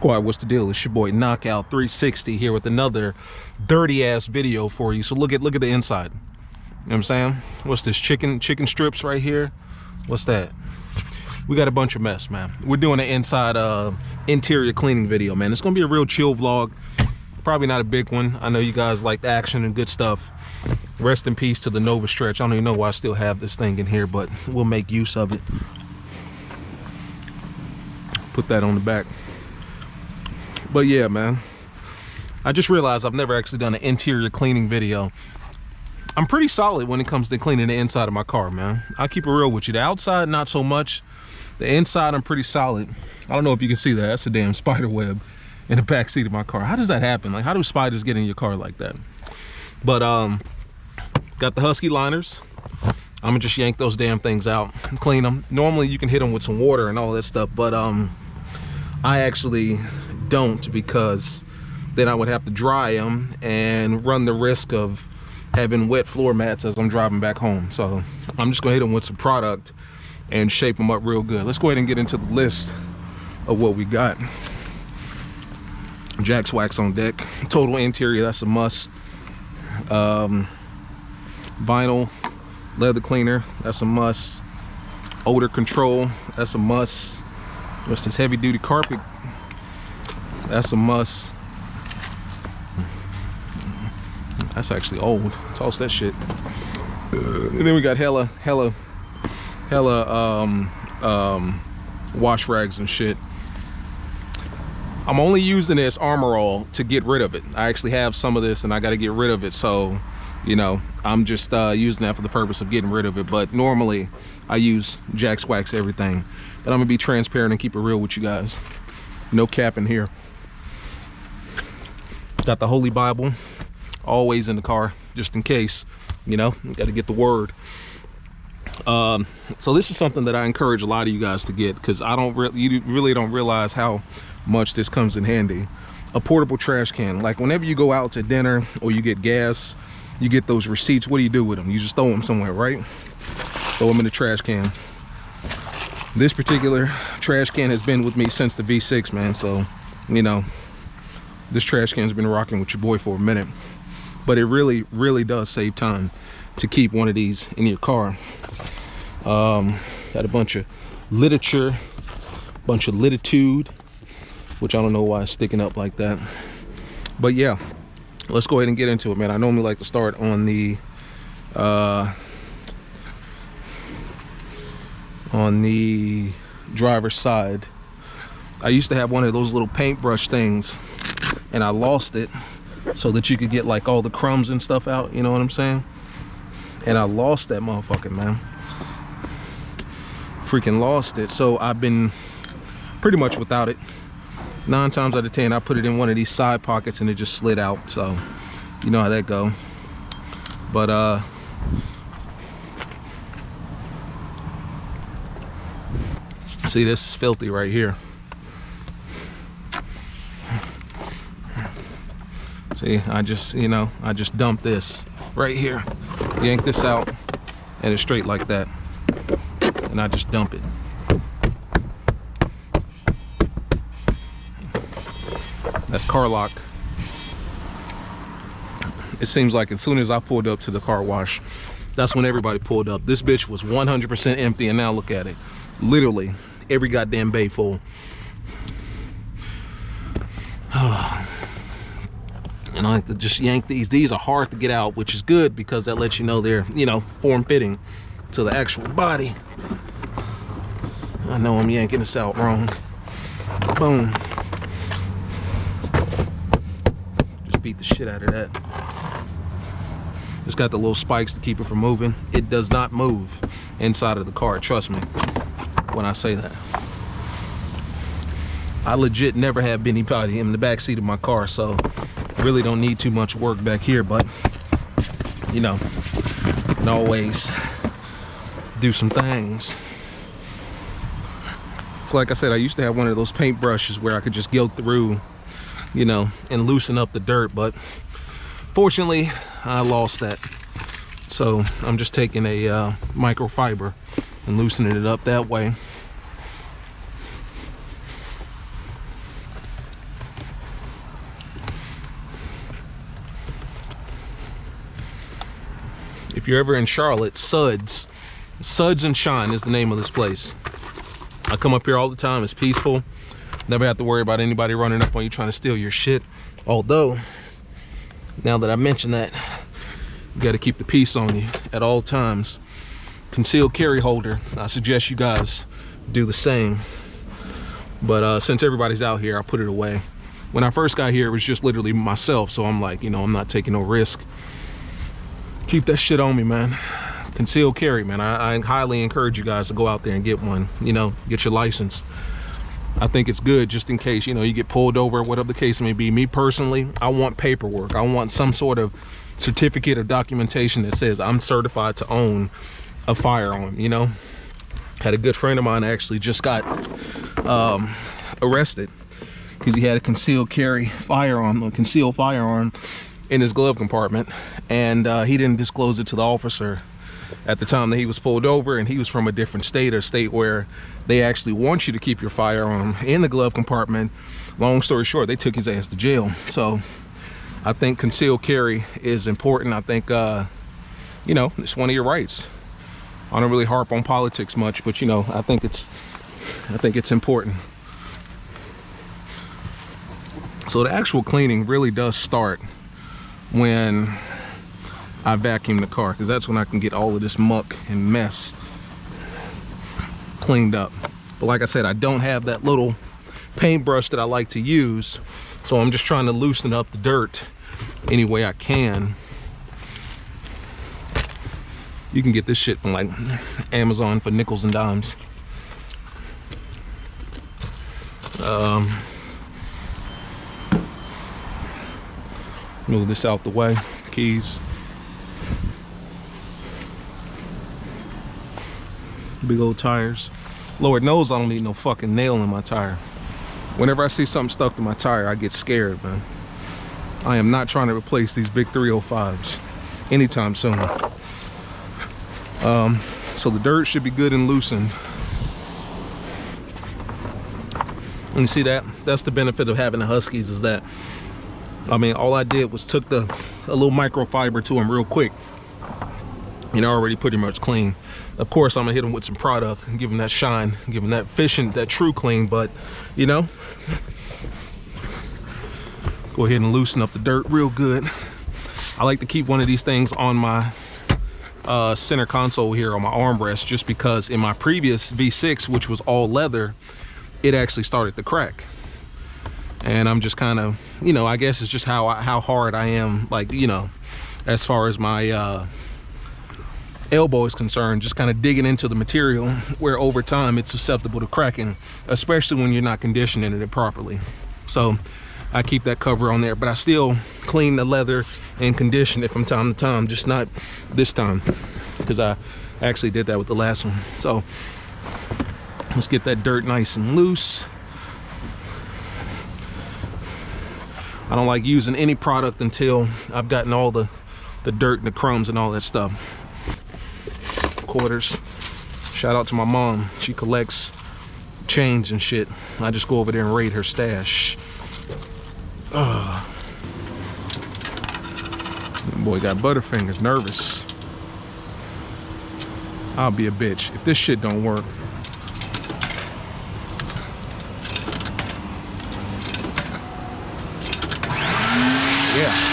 Squad, what's the deal? It's your boy Knockout 360 here with another dirty ass video for you. So look at the inside. You know what I'm saying? What's this, chicken strips right here? What's that? We got a bunch of mess, man. We're doing an inside interior cleaning video, man. It's gonna be a real chill vlog. Probably not a big one. I know you guys like action and good stuff. Rest in peace to the Nova Stretch. I don't even know why I still have this thing in here, but we'll make use of it. Put that on the back. But yeah, man, I just realized I've never actually done an interior cleaning video. I'm pretty solid when it comes to cleaning the inside of my car, man. I'll keep it real with you. The outside, not so much. The inside, I'm pretty solid. I don't know if you can see that. That's a damn spider web in the back seat of my car. How does that happen? Like, how do spiders get in your car like that? But got the Husky liners. I'm gonna just yank those damn things out and clean them. Normally you can hit them with some water and all that stuff, but I actually don't, because then I would have to dry them and run the risk of having wet floor mats as I'm driving back home. So I'm just gonna hit them with some product and shape them up real good. Let's go ahead and get into the list of what we got. Jack's wax on deck. Total interior, that's a must. Vinyl leather cleaner, that's a must. Odor control, that's a must. What's this, heavy duty carpet? That's a must. That's actually old. Toss that shit. And then we got hella wash rags and shit. I'm only using this Armor All to get rid of it. I actually have some of this and I got to get rid of it, so you know, I'm just using that for the purpose of getting rid of it. But normally I use Jack's wax everything, but I'm gonna be transparent and keep it real with you guys. No cap in here. Got the Holy Bible always in the car, just in case, you know, you got to get the word. So this is something that I encourage a lot of you guys to get, because you really don't realize how much this comes in handy. A portable trash can. Like whenever you go out to dinner or you get gas, you get those receipts. What do you do with them? You just throw them somewhere, right? Throw them in the trash can. This particular trash can has been with me since the V6, man. So, you know, this trash can's been rocking with your boy for a minute. But it really does save time to keep one of these in your car. Got a bunch of literature, bunch of lititude, which I don't know why it's sticking up like that. But yeah, let's go ahead and get into it, man. I normally like to start on the driver's side. I used to have one of those little paintbrush things and I lost it, so that you could get like all the crumbs and stuff out, you know what I'm saying? And I lost that motherfucker, man. Freaking lost it. So I've been pretty much without it. 9 times out of 10 I put it in one of these side pockets and it just slid out. So you know how that go. But see, this is filthy right here. See, I just dumped this right here. Yank this out and it's straight like that. And I just dump it. That's car lock. It seems like as soon as I pulled up to the car wash, that's when everybody pulled up. This bitch was 100% empty, and now look at it. Literally every goddamn bay full. And I like to just yank these. These are hard to get out, which is good because that lets you know they're, you know, form fitting to the actual body. I know I'm yanking this out wrong. Boom. Just beat the shit out of that. It's got the little spikes to keep it from moving. It does not move inside of the car, trust me when I say that. I legit never have anybody in the back seat of my car, so really don't need too much work back here. But you know, you can always do some things. So like I said, I used to have one of those paint brushes where I could just go through, you know, and loosen up the dirt, but fortunately I lost that. So I'm just taking a microfiber and loosening it up that way. If you're ever in Charlotte, Suds and Shine is the name of this place. I come up here all the time. It's peaceful. Never have to worry about anybody running up on you trying to steal your shit. Although, now that I mention that, you got to keep the peace on you at all times. Concealed carry holder, I suggest you guys do the same. But since everybody's out here, I put it away. When I first got here, it was just literally myself, so I'm like, you know, I'm not taking no risk. Keep that shit on me, man. Concealed carry, man. I highly encourage you guys to go out there and get one, you know, get your license. I think it's good just in case, you know, you get pulled over, whatever the case may be. Me personally, I want paperwork. I want some sort of certificate or documentation that says I'm certified to own a firearm, you know. Had a good friend of mine actually just got arrested because he had a concealed firearm in his glove compartment, and he didn't disclose it to the officer at the time that he was pulled over, and he was from a different state, or a state where they actually want you to keep your firearm in the glove compartment. Long story short, they took his ass to jail. So I think concealed carry is important. I think you know, it's one of your rights. I don't really harp on politics much, but you know, I think it's important. So the actual cleaning really does start when I vacuum the car, because that's when I can get all of this muck and mess cleaned up. But like I said, I don't have that little paintbrush that I like to use, so I'm just trying to loosen up the dirt any way I can. You can get this shit from like Amazon for nickels and dimes. Move this out the way. Keys. Big old tires. Lord knows I don't need no fucking nail in my tire. Whenever I see something stuck to my tire, I get scared, man. I am not trying to replace these big 305s anytime soon. So the dirt should be good and loosened. And you see that? That's the benefit of having the Huskies, is that, I mean, all I did was took a little microfiber to them real quick, and already pretty much clean. Of course, I'm gonna hit them with some product and give them that shine, give them that efficient, that true clean, but you know, go ahead and loosen up the dirt real good. I like to keep one of these things on my center console here on my armrest, just because in my previous V6, which was all leather, it actually started to crack. And I'm just kind of, you know, I guess it's just how hard I am, like, you know, as far as my elbow is concerned, just kind of digging into the material, where over time it's susceptible to cracking, especially when you're not conditioning it properly. So I keep that cover on there, but I still clean the leather and condition it from time to time, just not this time, because I actually did that with the last one. So let's get that dirt nice and loose. I don't like using any product until I've gotten all the dirt and the crumbs and all that stuff. Quarters. Shout out to my mom. She collects change and shit. I just go over there and raid her stash. Boy got butterfingers, nervous. I'll be a bitch if this shit don't work. Yeah.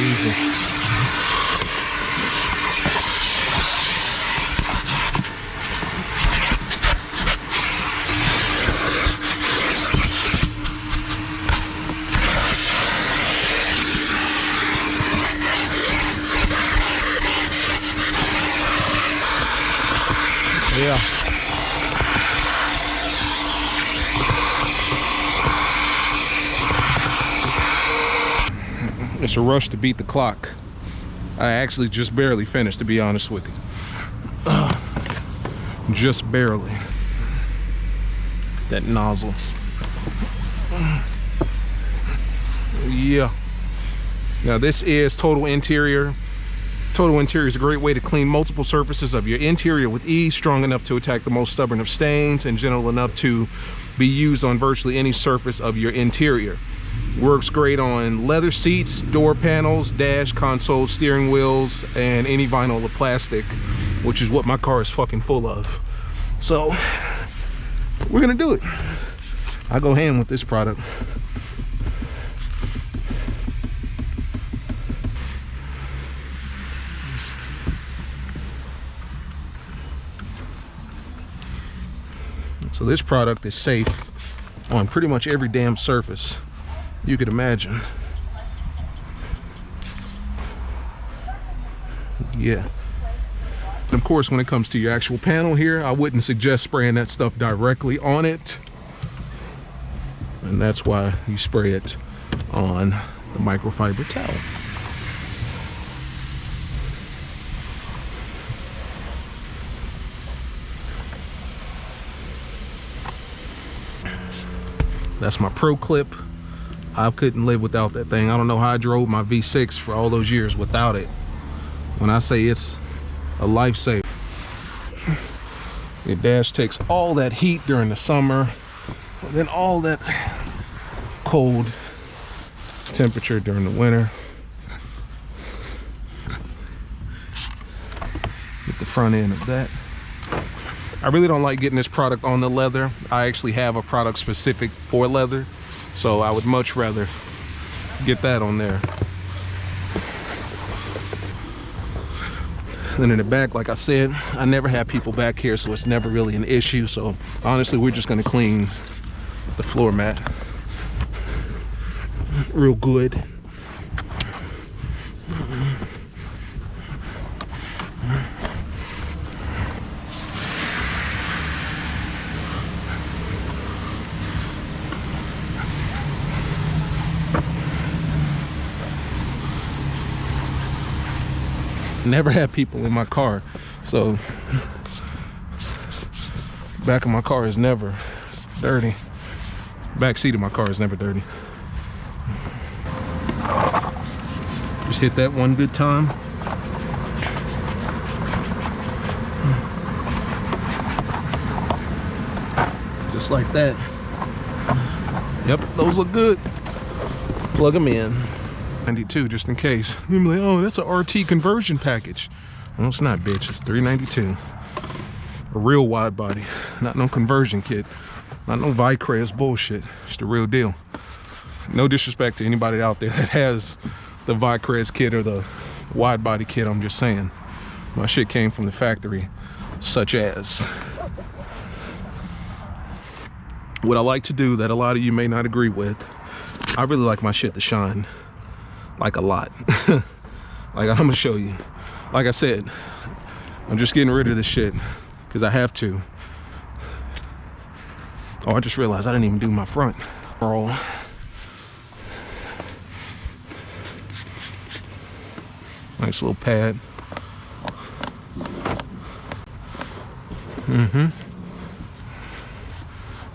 Easy. Yeah. It's a rush to beat the clock. I actually just barely finished, to be honest with you. Just barely. That nozzle. Yeah. Now this is total Total Interior is a great way to clean multiple surfaces of your interior with ease, strong enough to attack the most stubborn of stains and gentle enough to be used on virtually any surface of your interior. Works great on leather seats, door panels, dash, console, steering wheels, and any vinyl or plastic, which is what my car is fucking full of. So we're gonna do it. I go ham with this product. So this product is safe on pretty much every damn surface you could imagine. Yeah. And of course, when it comes to your actual panel here, I wouldn't suggest spraying that stuff directly on it. And that's why you spray it on the microfiber towel. That's my Pro Clip. I couldn't live without that thing. I don't know how I drove my V6 for all those years without it. When I say it's a lifesaver. Your dash takes all that heat during the summer, and then all that cold temperature during the winter. Get the front end of that. I really don't like getting this product on the leather. I actually have a product specific for leather, so I would much rather get that on there. Then in the back, like I said, I never have people back here, so it's never really an issue. So honestly, we're just gonna clean the floor mat real good. Never had people in my car, so back of my car is never dirty. Back seat of my car is never dirty. Just hit that one good time. Just like that. Yep, those look good. Plug them in. 92 just in case. You'll be like, oh, that's an RT conversion package. No, it's not, bitch. It's $392. A real wide body, not no conversion kit, not no Vicrez bullshit. It's the real deal. No disrespect to anybody out there that has the Vicrez kit or the wide body kit. I'm just saying, my shit came from the factory, such as. What I like to do that a lot of you may not agree with, I really like my shit to shine. Like a lot. Like I'm gonna show you. Like I said, I'm just getting rid of this shit because I have to. Oh, I just realized I didn't even do my front roll. Nice little pad.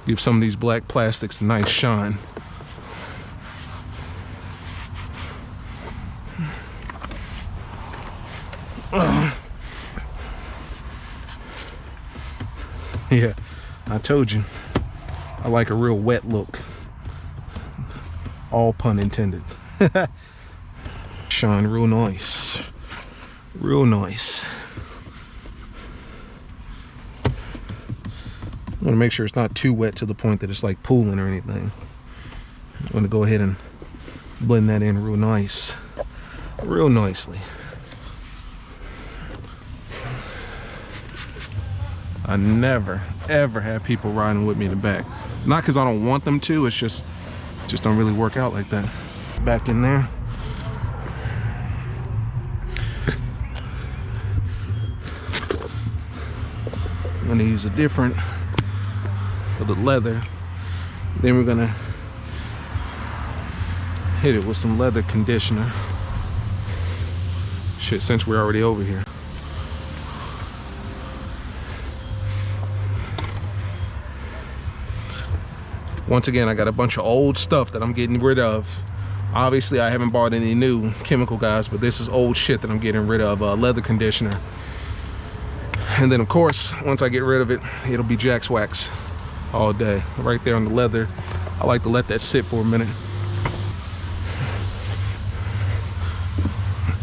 Give some of these black plastics a nice shine. Yeah, I told you, I like a real wet look. All pun intended. Shine real nice. Real nice. I want to make sure it's not too wet to the point that it's like pooling or anything. I'm going to go ahead and blend that in real nice. Real nicely. I never, ever have people riding with me in the back. Not because I don't want them to, it's just don't really work out like that. Back in there. I'm gonna use a different for the leather. Then we're gonna hit it with some leather conditioner. Shit, since we're already over here. Once again, I got a bunch of old stuff that I'm getting rid of Obviously, I haven't bought any new chemical, guys, but this is old shit that I'm getting rid of, leather conditioner. And then, of course, once I get rid of it, it'll be Jack's Wax all day. Right there on the leather. I like to let that sit for a minute.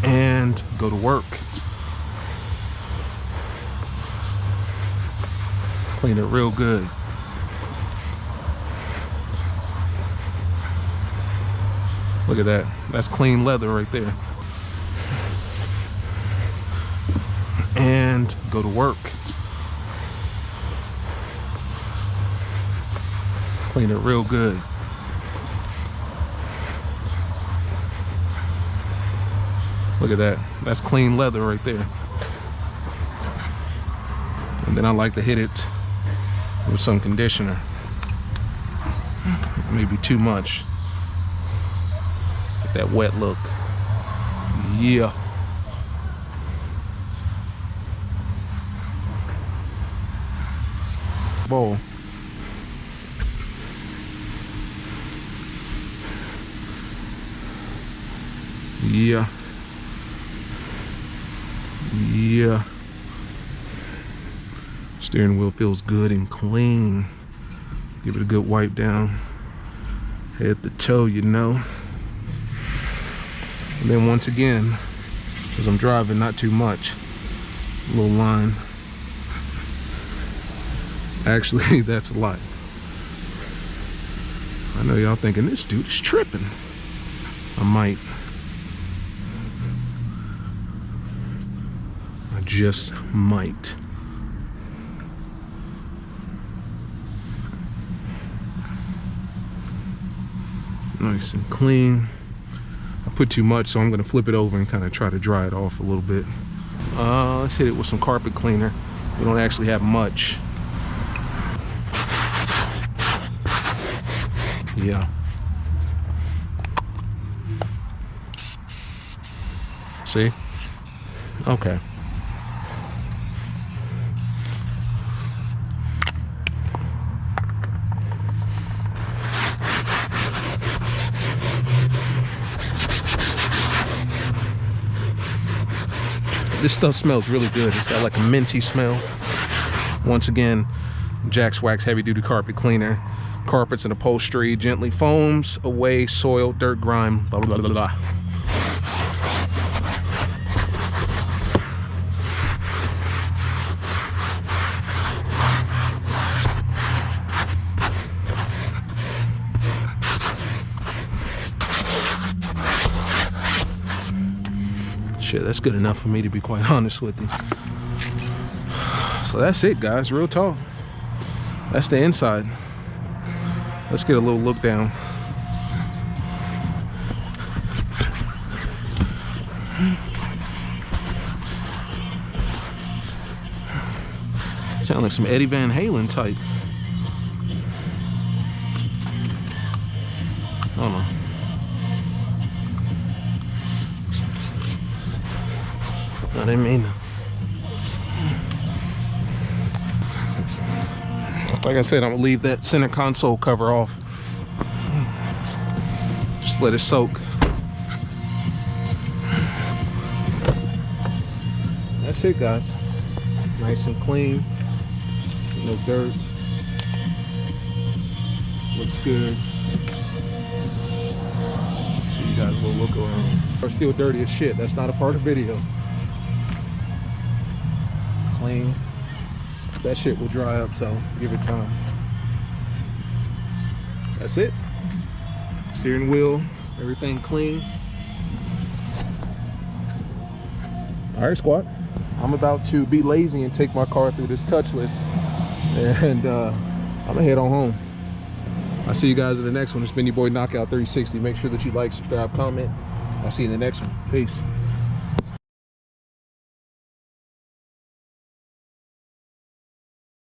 And go to work. Clean it real good. Look at that. That's clean leather right there. And go to work. Clean it real good. Look at that. That's clean leather right there. And then I like to hit it with some conditioner. Maybe too much. Get that wet look. Yeah. Bowl. Yeah. Yeah. Steering wheel feels good and clean. Give it a good wipe down. Head to toe, you know. And then once again, because I'm driving not too much, a little line. Actually, that's a lot. I know y'all thinking this dude is tripping. I might. I just might. Nice and clean. I put too much, so I'm gonna flip it over and kind of try to dry it off a little bit. Let's hit it with some carpet cleaner. We don't actually have much. Yeah. See? Okay. This stuff smells really good. It's got like a minty smell. Once again, Jack's Wax Heavy Duty Carpet Cleaner. Carpets and upholstery, gently foams away soil, dirt, grime, blah, blah, blah, blah. Shit, that's good enough for me, to be quite honest with you. So that's it, guys, real talk. That's the inside. Let's get a little look down. Sound like some Eddie Van Halen type. I don't know. I didn't mean to. Like I said, I'm gonna leave that center console cover off. Just let it soak. That's it, guys. Nice and clean. No dirt. Looks good. Give you guys a little look around. Are still dirty as shit. That's not a part of the video. Clean. That shit will dry up, so give it time. That's it. Steering wheel, everything clean. All right, squad. I'm about to be lazy and take my car through this touchless, and I'm gonna head on home. I'll see you guys in the next one. It's been your boy Knockout 360. Make sure that you like, subscribe, comment. I'll see you in the next one. Peace.